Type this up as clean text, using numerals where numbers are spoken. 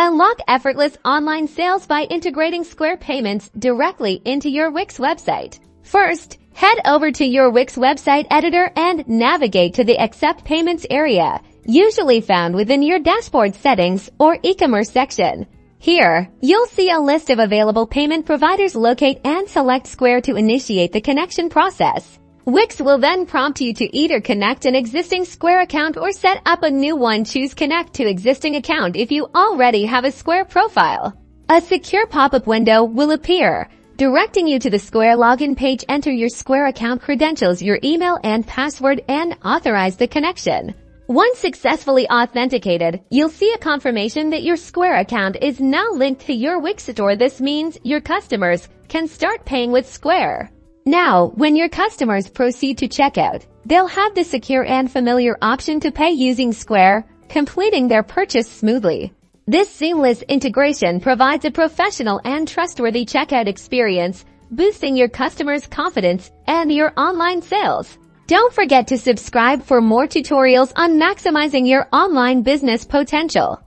Unlock effortless online sales by integrating Square payments directly into your WIX website. First, head over to your WIX website editor and navigate to the Accept Payments area, usually found within your dashboard settings or e-commerce section. Here, you'll see a list of available payment providers. Locate and select Square to initiate the connection process. WIX will then prompt you to either connect an existing Square account or set up a new one. Choose Connect to Existing Account if you already have a Square profile. A secure pop-up window will appear, directing you to the Square login page. Enter your Square account credentials, your email and password, and authorize the connection. Once successfully authenticated, you'll see a confirmation that your Square account is now linked to your WIX store. This means your customers can start paying with Square. Now, when your customers proceed to checkout, they'll have the secure and familiar option to pay using Square, completing their purchase smoothly. This seamless integration provides a professional and trustworthy checkout experience, boosting your customers' confidence and your online sales. Don't forget to subscribe for more tutorials on maximizing your online business potential.